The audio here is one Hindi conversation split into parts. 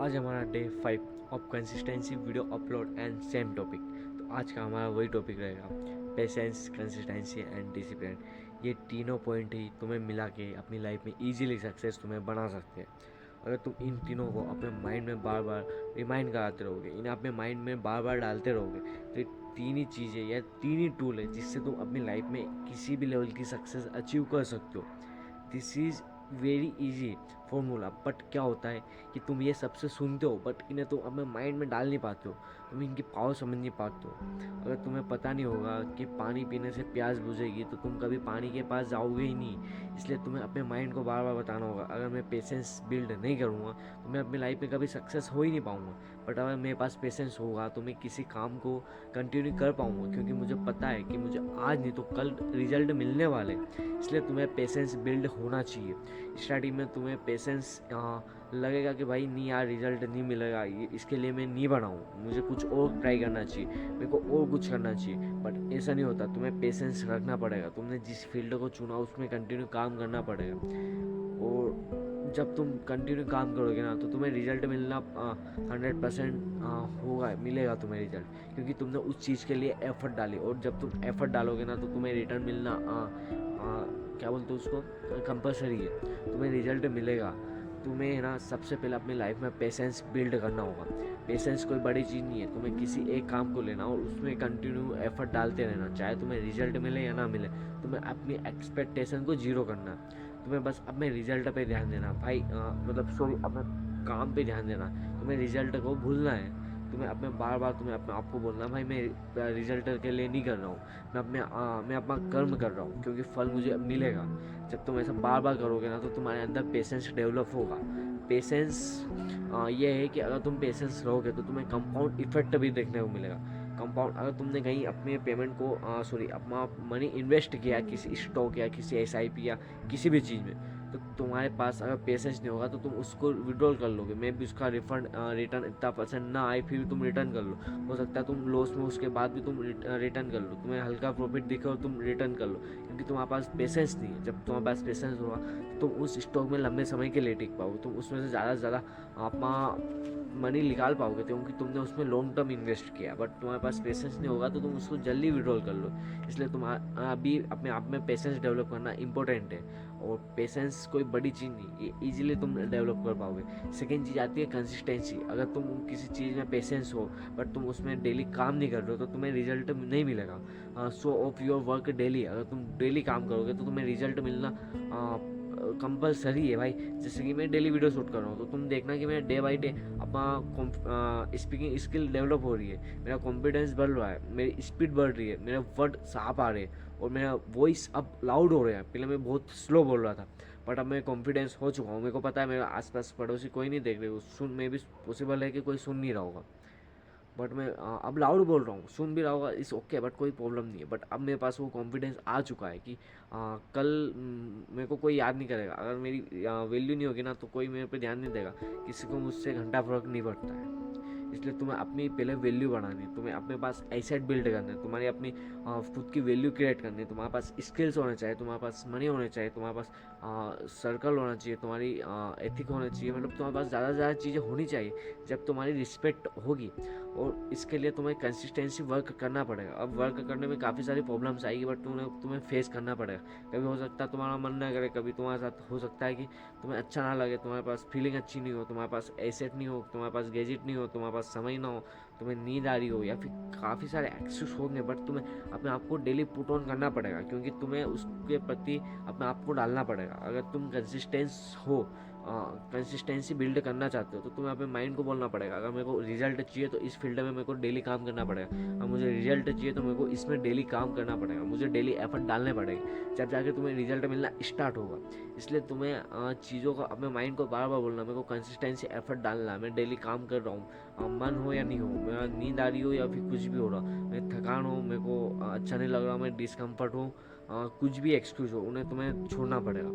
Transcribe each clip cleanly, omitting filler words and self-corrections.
आज हमारा day 5 of consistency video upload and same topic. तो आज का हमारा वही टॉपिक रहेगा, पेशेंस, कंसिस्टेंसी एंड डिसिप्लिन। ये तीनों पॉइंट ही तुम्हें मिला के अपनी लाइफ में इजीली सक्सेस तुम्हें बना सकते हैं। अगर तुम इन तीनों को अपने माइंड में बार बार रिमाइंड कराते रहोगे, इन्हें अपने माइंड में बार बार डालते रहोगे, तो ये तीन ही चीज़ें या तीन ही टूल है जिससे तुम अपनी लाइफ में किसी भी लेवल की सक्सेस अचीव कर सकते हो। This is very easy formula. But क्या होता है कि तुम ये सबसे सुनते हो बट इन्हें तुम अपने माइंड में डाल नहीं पाते हो, तुम इनकी पावर समझ नहीं पाते हो। अगर तुम्हें पता नहीं होगा कि पानी पीने से प्यास बुझेगी तो तुम कभी पानी के पास जाओगे ही नहीं। इसलिए तुम्हें अपने माइंड को बार बार बताना होगा, अगर मैं पेशेंस बिल्ड नहीं करूँगा तो मैं अपनी लाइफ में कभी सक्सेस हो ही नहीं पाऊँगा। बट अगर मेरे पास पेशेंस होगा तो मैं किसी काम को कंटिन्यू कर पाऊँगा, क्योंकि मुझे पता है कि मुझे आज नहीं तो कल रिजल्ट मिलने वाले हैं। इसलिए तुम्हें पेशेंस बिल्ड होना चाहिए। स्टार्टिंग में तुम्हें पेशेंस लगेगा कि भाई नहीं यार, रिजल्ट नहीं मिलेगा, इसके लिए मैं नहीं बनाऊँ, मुझे कुछ और ट्राई करना चाहिए, मेरे को और कुछ करना चाहिए। बट ऐसा नहीं होता, तुम्हें पेशेंस रखना पड़ेगा। तुमने जिस फील्ड को चुना उसमें कंटिन्यू काम करना पड़ेगा। और जब तुम कंटिन्यू काम करोगे ना तो तुम्हें रिजल्ट मिलना 100% होगा, मिलेगा तुम्हें रिजल्ट, क्योंकि तुमने उस चीज़ के लिए एफर्ट डाली। और जब तुम एफर्ट डालोगे ना तो तुम्हें रिटर्न मिलना क्या बोलते हो उसको, कंपलसरी है, तुम्हें रिजल्ट मिलेगा। तुम्हें है ना सबसे पहले अपनी लाइफ में पेशेंस बिल्ड करना होगा। पेशेंस कोई बड़ी चीज़ नहीं है, तुम्हें किसी एक काम को लेना और उसमें कंटिन्यू एफर्ट डालते रहना, चाहे तुम्हें रिजल्ट मिले या ना मिले। तुम्हें अपनी एक्सपेक्टेशन को जीरो करना, तुम्हें बस अपने रिजल्ट पे ध्यान देना भाई, मतलब सॉरी, अपने काम पे ध्यान देना। तुम्हें रिजल्ट को भूलना है। तुम्हें अपने बार बार तुम्हें अपने आप को बोलना, भाई मैं रिजल्ट के लिए नहीं कर रहा हूँ, मैं अपना कर्म कर रहा हूँ, क्योंकि फल मुझे मिलेगा। जब तुम ऐसा बार बार करोगे ना तो तुम्हारे अंदर पेशेंस डेवलप होगा। पेशेंस ये है कि अगर तुम पेशेंस रहोगे तो तुम्हें कंपाउंड इफेक्ट भी देखने को मिलेगा। कंपाउंड, अगर तुमने कहीं अपने पेमेंट को सॉरी अपना मनी इन्वेस्ट किया किसी स्टॉक या किसी एसआईपी या किसी भी चीज़ में, तो तुम्हारे पास अगर पेशेंस नहीं होगा तो तुम उसको विड्रॉल कर लोगे। मे भी उसका रिटर्न इतना परसेंट ना आए, फिर भी तुम रिटर्न कर लो। हो सकता है तुम लॉस में उसके बाद भी तुम रिटर्न कर लो, तुम्हें हल्का प्रॉफिट दिखे और तुम रिटर्न कर लो, क्योंकि तुम्हारे पास पेशेंस नहीं है। जब तुम्हारे पास पेशेंस होगा तो तुम उस स्टॉक में लंबे समय के लिए टिक पाओगे, तुम उसमें से ज़्यादा से ज़्यादा अपना मनी निकाल पाओगे, क्योंकि तुमने उसमें लॉन्ग टर्म इन्वेस्ट किया। बट तुम्हारे पास पेशेंस नहीं होगा तो तुम उसको जल्दी विड्रॉल कर लो। इसलिए तुम्हारा अभी अपने आप में पेशेंस डेवलप करना इंपॉर्टेंट है। और पेशेंस कोई बड़ी चीज़ नहीं, ये इजीली तुम डेवलप कर पाओगे। सेकेंड चीज़ आती है कंसिस्टेंसी। अगर तुम किसी चीज़ में पेशेंस हो बट तुम उसमें डेली काम नहीं कर रहे हो तो तुम्हें रिजल्ट नहीं मिलेगा। सो ऑफ योर वर्क डेली, अगर तुम डेली काम करोगे तो तुम्हें रिजल्ट मिलना कंपलसरी है भाई। जैसे कि मैं डेली वीडियो शूट कर रहा हूँ तो तुम देखना कि मैं डे बाई डे अपना स्पीकिंग स्किल डेवलप हो रही है, मेरा कॉन्फिडेंस बढ़ रहा है, मेरी स्पीड बढ़ रही है, मेरे वर्ड साफ आ रहे हैं और मेरा वॉइस अब लाउड हो रहा है। पहले मैं बहुत स्लो बोल रहा था बट अब मैं कॉन्फिडेंस हो चुका हूँ। मेरे को पता है मेरे आसपास पड़ोसी कोई नहीं देख रहे हो, सुन में भी पॉसिबल है कि कोई सुन नहीं रहा होगा, बट मैं अब लाउड बोल रहा हूँ, सुन भी रहा होगा, इस ओके, बट कोई प्रॉब्लम नहीं है। बट अब मेरे पास वो कॉन्फिडेंस आ चुका है कि कल मेरे को कोई याद नहीं करेगा। अगर मेरी वैल्यू नहीं होगी ना तो कोई मेरे पे ध्यान नहीं देगा, किसी को मुझसे घंटा फर्क नहीं पड़ता है। इसलिए तुम्हें अपनी पहले वैल्यू बढ़ानी है, तुम्हें अपने पास एसेट बिल्ड करना है, तुम्हारी अपनी खुद की वैल्यू क्रिएट करनी है। तुम्हारे पास स्किल्स होने चाहिए, तुम्हारे पास मनी होने चाहिए, तुम्हारे पास सर्कल होना चाहिए, तुम्हारी एथिक होना चाहिए, मतलब तुम्हारे पास ज़्यादा से ज़्यादा चीज़ें होनी चाहिए जब तुम्हारी रिस्पेक्ट होगी। और इसके लिए तुम्हें कंसिस्टेंसी वर्क करना पड़ेगा। अब वर्क करने में काफ़ी सारी प्रॉब्लम्स आएगी बट तुम्हें फेस करना पड़ेगा। कभी हो सकता है तुम्हारा मन ना करे, कभी तुम्हारे साथ हो सकता है कि तुम्हें अच्छा ना लगे, तुम्हारे पास फीलिंग अच्छी नहीं हो, तुम्हारे पास एसेट नहीं हो, तुम्हारे पास गैजेट नहीं हो, तुम्हारे पास समय ना हो, तुम्हें नींद आ रही हो, या फिर काफ़ी सारे एक्सेस होंगे। बट तुम्हें अपने आप को डेली पुट ऑन करना पड़ेगा, क्योंकि तुम्हें उसके प्रति अपने आप को डालना पड़ेगा। अगर तुम कंसिस्टेंस हो, कंसिस्टेंसी बिल्ड करना चाहते हो तो तुम्हें अपने माइंड को बोलना पड़ेगा, अगर मेरे को रिजल्ट चाहिए तो इस फील्ड में मेरे को डेली काम करना पड़ेगा, अगर मुझे रिजल्ट चाहिए तो मेरे को इसमें डेली काम करना पड़ेगा, मुझे डेली एफर्ट डालने पड़ेगे, जब जाके तुम्हें रिजल्ट मिलना स्टार्ट होगा। इसलिए तुम्हें चीज़ों को अपने माइंड को बार बार बोलना, मेरे को कंसिस्टेंसी एफर्ट डालना है, मैं डेली काम कर रहा हूँ, मन हो या नहीं हो, मेरा नींद आ रही हो या फिर कुछ भी हो रहा, मैं थकान हो, मेरे को अच्छा नहीं लग रहा, मैं डिस्कम्फर्ट हूँ, कुछ भी एक्सक्यूज़ हो उन्हें तुम्हें छोड़ना पड़ेगा।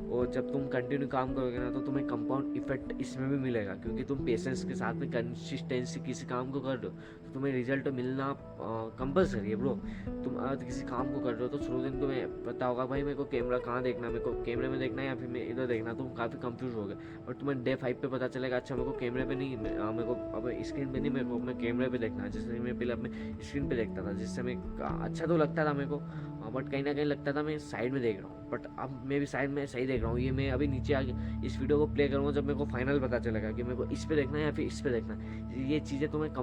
और जब तुम कंटिन्यू काम करोगे ना तो तुम्हें कंपाउंड इफेक्ट इसमें भी मिलेगा, क्योंकि तुम पेशेंस के साथ में कंसिस्टेंसी किसी काम को कर रहे हो तो तुम्हें रिजल्ट मिलना कंपलसरी है ब्रो। तुम आज किसी काम को कर रहे हो तो शुरू दिन तुम्हें पता होगा भाई मेरे को कैमरा कहाँ देखना है, मेरे को कैमरे में देखना है या फिर मैं इधर देखना, तुम काफ़ी कंफ्यूज हो गए। और तुम्हें डे 5 पे पता चलेगा अच्छा मेरे को कैमरे पे नहीं, मेरे को अब स्क्रीन पे नहीं, मेरे को अपने कैमरे पे देखना है। जैसे मैं पहले अपने स्क्रीन पे देखता था जिससे मैं अच्छा तो लगता था मेरे को, बट कहीं ना कहीं लगता था मैं साइड में देख रहा हूँ, बट अब मैं भी साइड में सही देख रहा हूँ। ये मैं अभी नीचे आगे इस वीडियो को प्ले करूँगा जब मेरे को फाइनल पता चलेगा कि मेरे को इस पे देखना है या फिर इस पे देखना है। ये चीज़ें तुम्हें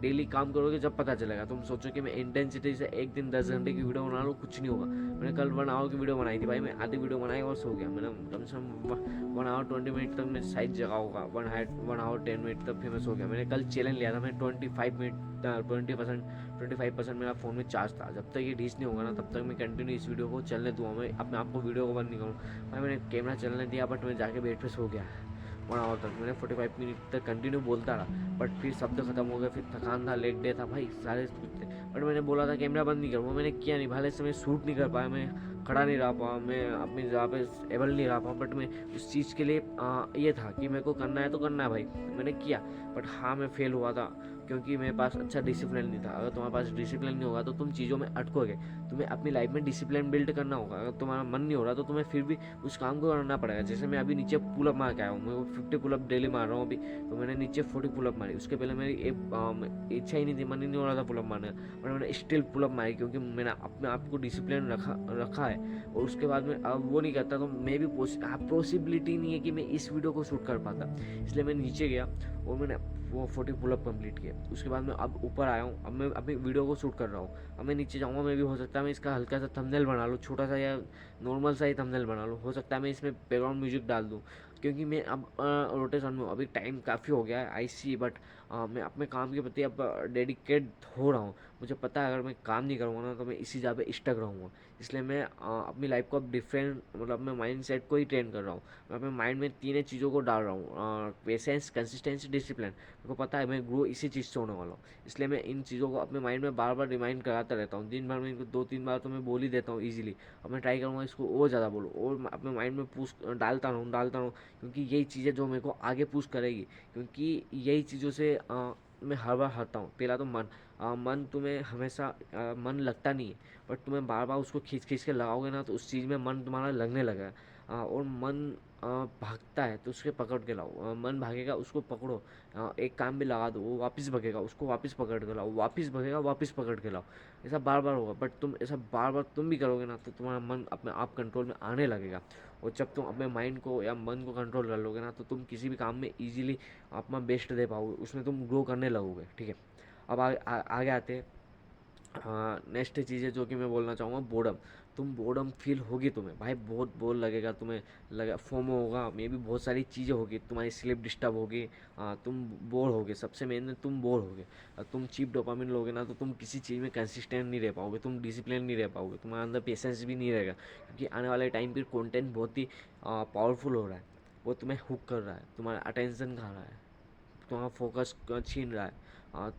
डेली काम करोगे जब पता चलेगा। तुम सोचो कि मैं इंटेंसिटी से एक दिन 10 घंटे की वीडियो बना लूँ, कुछ नहीं होगा। मैंने कल 1 आवर की वीडियो बनाई थी भाई, मैं आधी वीडियो बनाई और सो गया। मैंने कम से कम 1 आवर 20 मिनट तक मैं साइड जगह होगा, 1 आवर 10 मिनट तक फिर मैं सो गया। मैंने कल चैलेंज लिया था, मैं 25% मेरा फ़ोन में चार्ज था। जब तक ये ढीस नहीं होगा ना तब तक मैं कंटिन्यू इस वीडियो को चलने दूँगा, मैं अपने आप को वीडियो को बंद नहीं करूँ। भाई मैंने कैमरा चलने दिया बट मैं जाके बेड पे सो गया 1 आवर तक। मैंने 45 मिनट तक कंटिन्यू बोलता रहा, बट फिर शब्द खत्म हो गए, फिर थकान था, लेग डे था भाई, सारे कुछ थे। बट मैंने बोला था कैमरा बंद नहीं करूँगा, मैंने किया नहीं। भले से मैं शूट नहीं कर पाया, मैं खड़ा नहीं रह पाया, मैं अपनी जगह पे एबल नहीं रह पाया, बट मैं उस चीज़ के लिए ये था कि मेरे को करना है तो करना है भाई, मैंने किया। बट हाँ मैं फेल हुआ था क्योंकि मेरे पास अच्छा डिसिप्लिन नहीं था। अगर तुम्हारे पास डिसिप्लिन नहीं होगा तो तुम चीज़ों में अटकोगे। तुम्हें अपनी लाइफ में डिसिप्लिन बिल्ड करना होगा। अगर तुम्हारा मन नहीं हो रहा तो तुम्हें फिर भी उस काम को करना पड़ेगा। जैसे मैं अभी नीचे पुलअप मार के आया हूँ, मैं 50 पुलअप डेली मार रहा हूँ अभी, तो मैंने नीचे 40 पुलअप मारी। उसके पहले मेरी एक इच्छा ही नहीं थी, मन ही नहीं हो रहा था पुलअप मारने का, बट मैंने स्टिल पुलअप मारी क्योंकि मैंने अपने आप को डिसिप्लिन रखा है। और उसके बाद में अब वो नहीं करता तो मैं भी पॉसिबिलिटी नहीं है कि मैं इस वीडियो को शूट कर पाता। इसलिए मैं नीचे गया और मैंने वो 40 पुलअप कंप्लीट किए। उसके बाद मैं अब ऊपर आया हूँ, अब मैं अपनी वीडियो को शूट कर रहा हूँ। अब मैं नीचे जाऊँगा, मैं भी हो सकता है मैं इसका हल्का सा थंबनेल बना लूँ, छोटा सा या नॉर्मल सा ही थंबनेल बना लूँ। हो सकता है मैं इसमें बैकग्राउंड म्यूजिक डाल दूँ, क्योंकि मैं अब रोटेशन में हूँ। अभी टाइम काफ़ी हो गया है आई सी, बट मैं अपने काम के प्रति अब डेडिकेट हो रहा हूँ। मुझे पता है अगर मैं काम नहीं करूँगा ना तो मैं इसी जगह पे स्टक रहूँगा। इसलिए मैं अपनी लाइफ को अब डिफरेंट, मतलब अपने माइंड सेट को ही ट्रेन कर रहा हूँ। मैं अपने माइंड में 3 चीज़ों को डाल रहा हूँ, पेशेंस, कंसिस्टेंसी, डिसिप्लिन। मेरे को पता है मैं ग्रो इसी चीज़ से होने वाला हूँ, इसलिए मैं इन चीज़ों को अपने माइंड में बार बार रिमाइंड कराता रहता हूँ। दिन भर में इनको 2-3 बार तो मैं बोल ही देता हूँ ईजिली। अब मैं ट्राई करूँगा इसको और ज़्यादा बोलूँ और अपने माइंड में पुश डालता रहूँ, क्योंकि यही चीज़ें जो मेरे को आगे पुश करेगी। क्योंकि यही चीज़ों से मैं हर बार हारता हूँ। पहला तो मन तुम्हें हमेशा मन लगता नहीं है, बट तुम्हें बार बार उसको खींच खींच के लगाओगे ना तो उस चीज़ में मन तुम्हारा लगने लगेगा। और मन भागता है तो उसके पकड़ के लाओ, मन भागेगा उसको पकड़ो। एक काम भी लगा दो, वो वापस भगेगा, उसको वापस पकड़ के लाओ, वापस भगेगा, वापस पकड़ के लाओ। ऐसा बार बार होगा, बट तुम ऐसा बार बार तुम भी करोगे ना तो तुम्हारा मन अपने आप कंट्रोल में आने लगेगा। और जब तुम अपने माइंड को या मन को कंट्रोल कर लोगे ना तो तुम किसी भी काम में ईजिली अपना बेस्ट दे पाओगे, उसमें तुम ग्रो करने लगोगे। ठीक है, अब आगे आते हैं। हाँ, नेक्स्ट चीज़ है जो कि मैं बोलना चाहूँगा, बोर्डम। तुम बोर्डम फील होगी तुम्हें भाई, बहुत बोर लगेगा तुम्हें, लगा फोमो होगा, मे भी बहुत सारी चीज़ें होगी, तुम्हारी स्लीप डिस्टर्ब होगी, तुम बोर होगे। सबसे मेन तुम बोर होगे। तुम चीप डोपामिन लोगे ना तो तुम किसी चीज़ में कंसिस्टेंट नहीं रह पाओगे, तुम डिसिप्लिन नहीं रह पाओगे, तुम्हारे अंदर पेशेंस भी नहीं रहेगा। क्योंकि आने वाले टाइम पर कंटेंट बहुत ही पावरफुल हो रहा है, वो तुम्हें हुक कर रहा है, तुम्हारा अटेंशन खा रहा है, तुम्हारा फोकस छीन रहा है,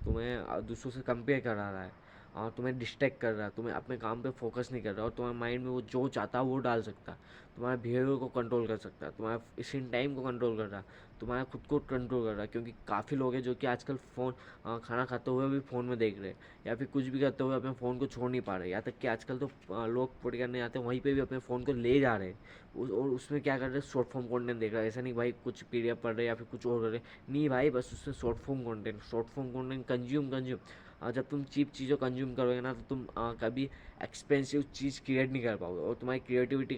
तुम्हें दूसरों से कंपेयर करा रहा है, तुम्हें डिस्ट्रैक्ट कर रहा है, तुम्हें अपने काम पे फोकस नहीं कर रहा, और तुम्हारे माइंड में वो जो चाहता है वो डाल सकता है, तुम्हारे बिहेवियर को कंट्रोल कर सकता है, तुम्हारा स्क्रीन टाइम को कंट्रोल कर रहा है, तुम्हारा खुद को कंट्रोल कर रहा है। क्योंकि काफ़ी लोग हैं जो कि आजकल फ़ोन, खाना खाते हुए भी फ़ोन में देख रहे हैं, या फिर कुछ भी करते हुए अपने फ़ोन को छोड़ नहीं पा रहे। यहाँ तक कि आजकल तो लोग पढ़ करने आते हैं वहीं पे भी अपने फ़ोन को ले जा रहे हैं, और उसमें क्या कर रहे हैं, शॉर्ट फॉर्म कंटेंट देख रहा है। ऐसा नहीं भाई कुछ पीडीएफ पढ़ रहे हैं या फिर कुछ और कर रहे हैं, नहीं भाई, बस उसमें शॉर्ट फॉर्म कंटेंट कंज्यूम। जब तुम चीप चीज़ों कंज्यूम करोगे ना तो तुम कभी एक्सपेंसिव चीज़ क्रिएट नहीं कर पाओगे, और तुम्हारी क्रिएटिविटी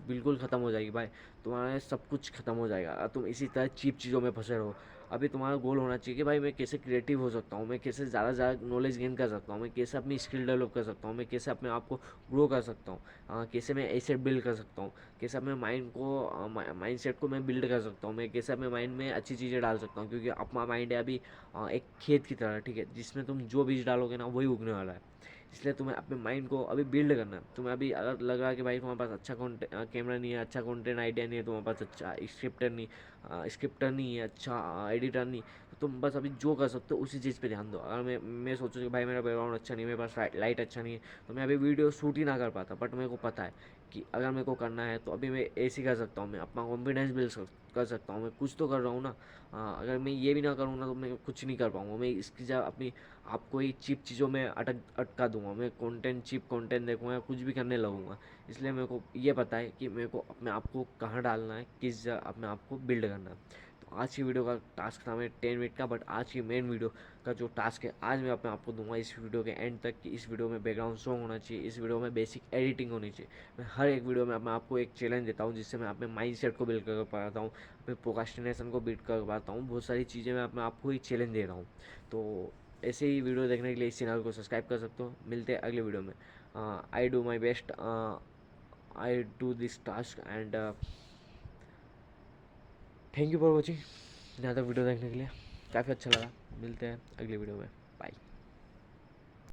बिल्कुल ख़त्म हो जाएगी भाई, तुम्हारा सब कुछ ख़त्म हो जाएगा। तुम इसी तरह चीप चीज़ों में फंसे रहो। अभी तुम्हारा गोल होना चाहिए कि भाई मैं कैसे क्रिएटिव हो सकता हूँ, मैं कैसे ज़्यादा से ज़्यादा नॉलेज गेन कर सकता हूँ, मैं कैसे अपनी स्किल डेवलप कर सकता हूँ, मैं कैसे अपने आप को ग्रो कर सकता हूँ, कैसे मैं एसेट बिल्ड कर सकता हूँ, कैसे अपने माइंड सेट को मैं बिल्ड कर सकता हूँ, मैं कैसे अपने माइंड में अच्छी चीज़ें डाल सकता हूँ। क्योंकि अपना माइंड है अभी एक खेत की तरह, ठीक है, जिसमें तुम जो बीज डालोगे ना वही उगने वाला है। इसलिए तुम्हें अपने माइंड को अभी बिल्ड करना है। तुम्हें अभी अगर लग रहा है कि भाई तुम्हारे पास अच्छा कैमरा नहीं है, अच्छा कंटेंट आइडिया नहीं है, तुम्हारे पास अच्छा स्क्रिप्टर नहीं है, अच्छा एडिटर नहीं, तो तुम बस अभी जो कर सकते हो उसी चीज़ पे ध्यान दो। अगर मैं सोचूँ कि भाई मेरा बैकग्राउंड अच्छा नहीं है, मेरे पास लाइट अच्छा नहीं है, तो मैं अभी वीडियो शूट ही ना कर पाता। बट मेरे को पता है कि अगर मेरे को करना है तो अभी मैं ऐसे ही कर सकता हूँ, मैं अपना कॉन्फिडेंस बिल्ड कर सकता हूँ, मैं कुछ तो कर रहा हूँ ना। अगर मैं ये भी ना करूँ ना तो मैं कुछ नहीं कर पाऊँगा। मैं इसकी जगह अपनी आपको ही चीप चीज़ों में अटका दूंगा, मैं कंटेंट चीप कंटेंट देखूँगा, कुछ भी करने लगूंगा। इसलिए मेरे को ये पता है कि मेरे को अपने आप को कहाँ डालना है, किस जगह अपने आप को बिल्ड करना है। तो आज की वीडियो का टास्क था मेरे 10 मिनट का, बट आज की मेन वीडियो का जो टास्क है आज मैं अपने आपको दूंगा इस वीडियो के एंड तक, कि इस वीडियो में बैकग्राउंड सॉन्ग होना चाहिए, इस वीडियो में बेसिक एडिटिंग होनी चाहिए। मैं हर एक वीडियो में अपने आपको एक चैलेंज देता हूँ, जिससे मैं अपने माइंड सेट को बिल्ड कर पाता हूँ, अपने प्रोक्रास्टिनेशन को बिल्ड कर पाता हूँ। बहुत सारी चीज़ें मैं अपने आपको ही चैलेंज दे रहा हूँ। तो ऐसे ही वीडियो देखने के लिए इस चैनल को सब्सक्राइब कर सकते हो। मिलते हैं अगले वीडियो में। I do my best, I do this task and thank you for watching. ज़्यादा वीडियो देखने के लिए काफ़ी अच्छा लगा। मिलते हैं अगली वीडियो में। बाय।